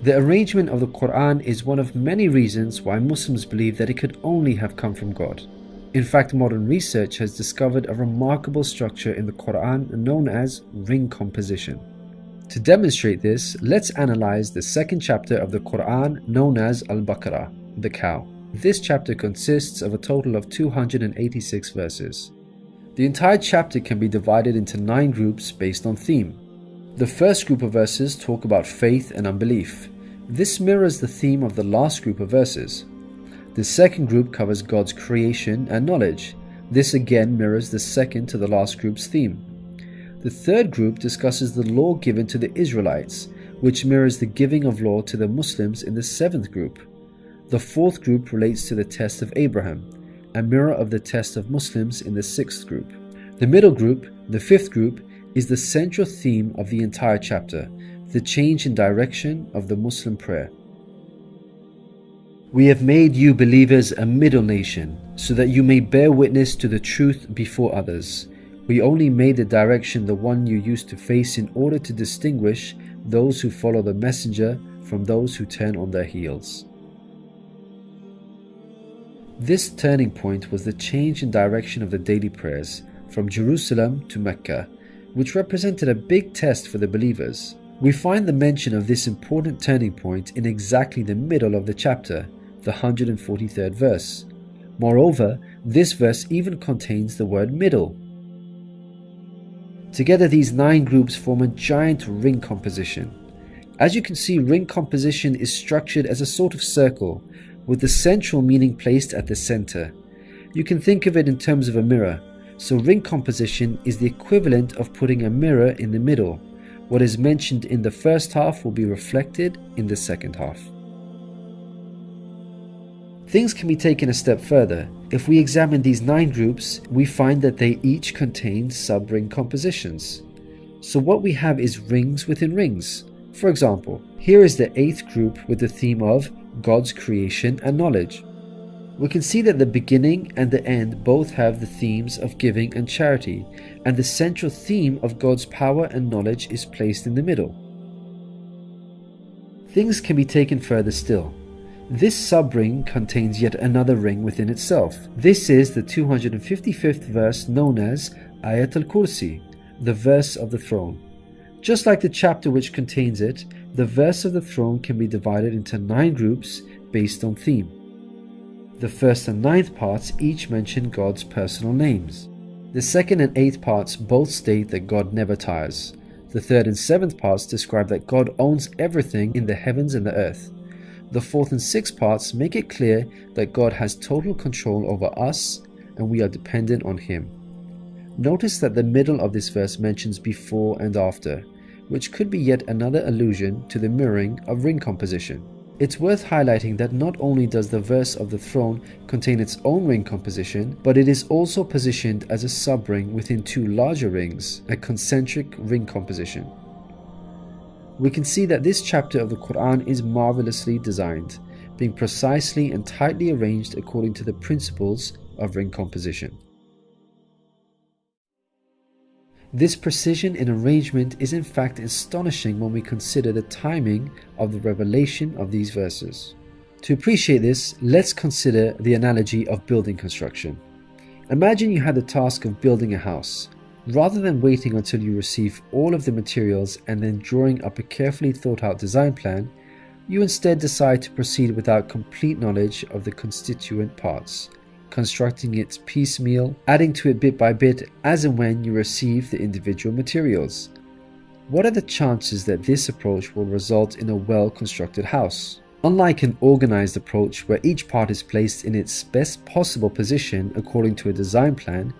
The arrangement of the Qur'an is one of many reasons why Muslims believe that it could only have come from God. In fact, modern research has discovered a remarkable structure in the Qur'an known as ring composition. To demonstrate this, let's analyze the second chapter of the Qur'an known as Al-Baqarah, the cow. This chapter consists of a total of 286 verses. The entire chapter can be divided into 9 groups based on theme. The first group of verses talk about faith and unbelief. This mirrors the theme of the last group of verses. The second group covers God's creation and knowledge. This again mirrors the second to the last group's theme. The third group discusses the law given to the Israelites, which mirrors the giving of law to the Muslims in the 7th group. The fourth group relates to the test of Abraham, a mirror of the test of Muslims in the 6th group. The middle group, the 5th group, is the central theme of the entire chapter, the change in direction of the Muslim prayer. We have made you believers a middle nation, so that you may bear witness to the truth before others. We only made the direction the one you used to face in order to distinguish those who follow the messenger from those who turn on their heels. This turning point was the change in direction of the daily prayers from Jerusalem to Mecca, which represented a big test for the believers. We find the mention of this important turning point in exactly the middle of the chapter, the 143rd verse. Moreover, this verse even contains the word middle. Together, these 9 groups form a giant ring composition. As you can see, ring composition is structured as a sort of circle, with the central meaning placed at the center. You can think of it in terms of a mirror, so ring composition is the equivalent of putting a mirror in the middle. What is mentioned in the first half will be reflected in the second half. Things can be taken a step further. If we examine these 9 groups, we find that they each contain sub-ring compositions. So what we have is rings within rings. For example, here is the 8th group with the theme of God's creation and knowledge. We can see that the beginning and the end both have the themes of giving and charity, and the central theme of God's power and knowledge is placed in the middle. Things can be taken further still. This sub-ring contains yet another ring within itself. This is the 255th verse known as Ayat al-Kursi, the verse of the throne. Just like the chapter which contains it, the verse of the throne can be divided into 9 groups based on theme. The first and 9th parts each mention God's personal names. The 2nd and 8th parts both state that God never tires. The 3rd and 7th parts describe that God owns everything in the heavens and the earth. The 4th and 6th parts make it clear that God has total control over us and we are dependent on Him. Notice that the middle of this verse mentions before and after, which could be yet another allusion to the mirroring of ring composition. It's worth highlighting that not only does the verse of the throne contain its own ring composition, but it is also positioned as a sub-ring within 2 larger rings, a concentric ring composition. We can see that this chapter of the Qur'an is marvelously designed, being precisely and tightly arranged according to the principles of ring composition. This precision in arrangement is in fact astonishing when we consider the timing of the revelation of these verses. To appreciate this, let's consider the analogy of building construction. Imagine you had the task of building a house. Rather than waiting until you receive all of the materials and then drawing up a carefully thought out design plan, you instead decide to proceed without complete knowledge of the constituent parts, constructing it piecemeal, adding to it bit by bit as and when you receive the individual materials. What are the chances that this approach will result in a well-constructed house? Unlike an organized approach where each part is placed in its best possible position according to a design plan,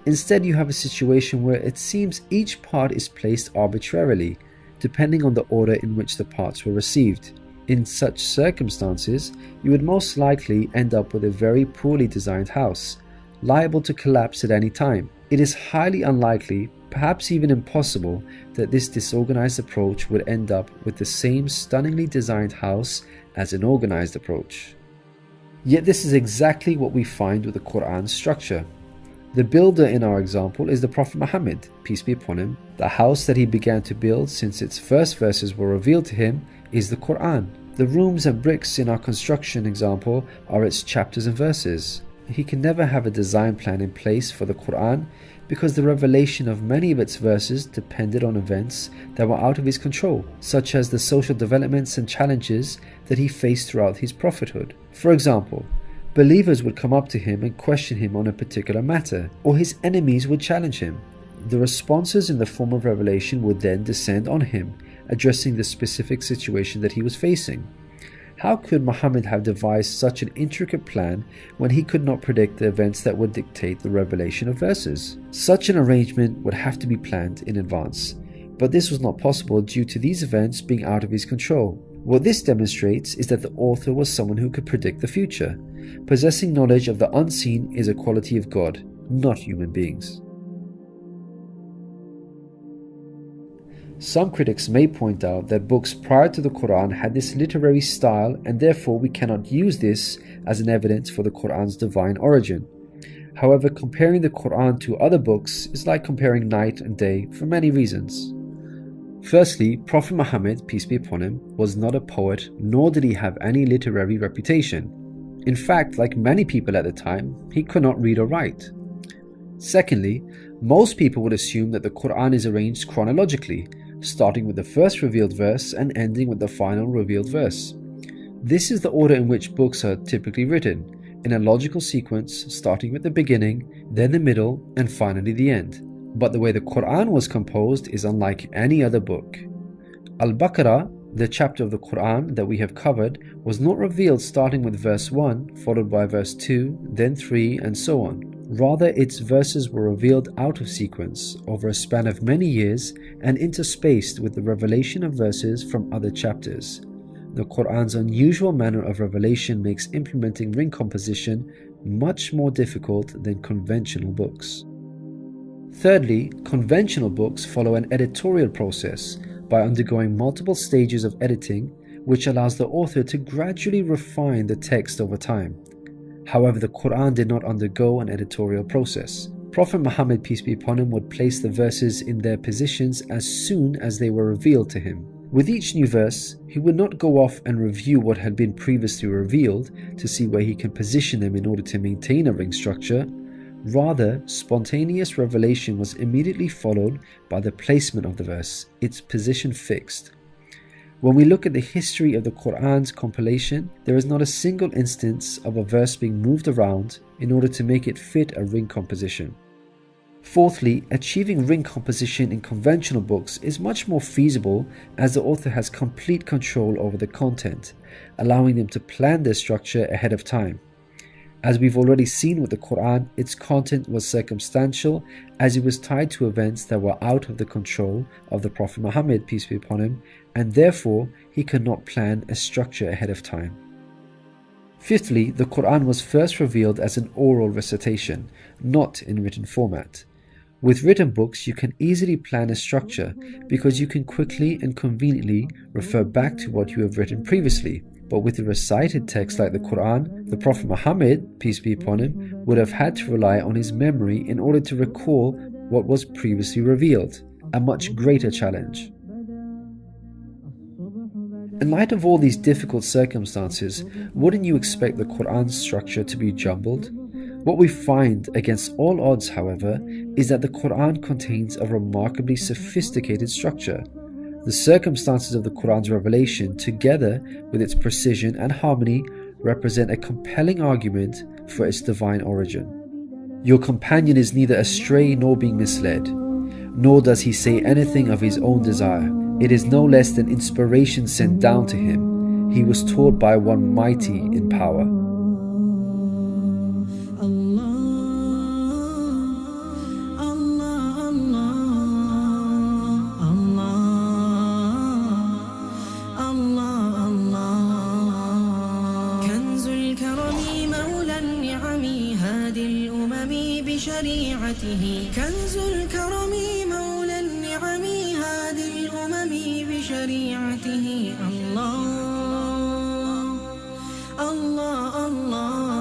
instead you have a situation where it seems each part is placed arbitrarily, depending on the order in which the parts were received. In such circumstances, you would most likely end up with a very poorly designed house, liable to collapse at any time. It is highly unlikely, perhaps even impossible, that this disorganized approach would end up with the same stunningly designed house as an organized approach. Yet this is exactly what we find with the Qur'an's structure. The builder in our example is the Prophet Muhammad, peace be upon him. The house that he began to build since its first verses were revealed to him is the Qur'an. The rooms and bricks in our construction example are its chapters and verses. He can never have a design plan in place for the Qur'an because the revelation of many of its verses depended on events that were out of his control, such as the social developments and challenges that he faced throughout his prophethood. For example, believers would come up to him and question him on a particular matter, or his enemies would challenge him. The responses in the form of revelation would then descend on him, addressing the specific situation that he was facing. How could Muhammad have devised such an intricate plan when he could not predict the events that would dictate the revelation of verses? Such an arrangement would have to be planned in advance, but this was not possible due to these events being out of his control. What this demonstrates is that the author was someone who could predict the future. Possessing knowledge of the unseen is a quality of God, not human beings. Some critics may point out that books prior to the Qur'an had this literary style, and therefore we cannot use this as an evidence for the Qur'an's divine origin. However, comparing the Qur'an to other books is like comparing night and day for many reasons. Firstly, Prophet Muhammad, peace be upon him, was not a poet, nor did he have any literary reputation. In fact, like many people at the time, he could not read or write. Secondly, most people would assume that the Qur'an is arranged chronologically, starting with the first revealed verse and ending with the final revealed verse. This is the order in which books are typically written, in a logical sequence starting with the beginning, then the middle, and finally the end. But the way the Qur'an was composed is unlike any other book. Al-Baqarah, the chapter of the Qur'an that we have covered, was not revealed starting with verse 1, followed by verse 2, then 3, and so on. Rather, its verses were revealed out of sequence over a span of many years and interspaced with the revelation of verses from other chapters. The Qur'an's unusual manner of revelation makes implementing ring composition much more difficult than conventional books. Thirdly, conventional books follow an editorial process by undergoing multiple stages of editing, which allows the author to gradually refine the text over time. However, the Qur'an did not undergo an editorial process. Prophet Muhammad, peace be upon him, would place the verses in their positions as soon as they were revealed to him. With each new verse, he would not go off and review what had been previously revealed to see where he can position them in order to maintain a ring structure. Rather, spontaneous revelation was immediately followed by the placement of the verse, its position fixed. When we look at the history of the Qur'an's compilation, there is not a single instance of a verse being moved around in order to make it fit a ring composition. Fourthly, achieving ring composition in conventional books is much more feasible as the author has complete control over the content, allowing them to plan their structure ahead of time. As we've already seen with the Qur'an, its content was circumstantial as it was tied to events that were out of the control of the Prophet Muhammad, peace be upon him, and therefore he could not plan a structure ahead of time. Fifthly, the Qur'an was first revealed as an oral recitation, not in written format. With written books, you can easily plan a structure because you can quickly and conveniently refer back to what you have written previously. But with a recited text like the Qur'an, the Prophet Muhammad, peace be upon him, would have had to rely on his memory in order to recall what was previously revealed, a much greater challenge. In light of all these difficult circumstances, wouldn't you expect the Qur'an's structure to be jumbled? What we find against all odds, however, is that the Qur'an contains a remarkably sophisticated structure. The circumstances of the Qur'an's revelation, together with its precision and harmony, represent a compelling argument for its divine origin. Your companion is neither astray nor being misled, nor does he say anything of his own desire. It is no less than inspiration sent down to him. He was taught by one mighty in power. كنز الكرم مولى النعم هادي الأمم بشريعته الله الله الله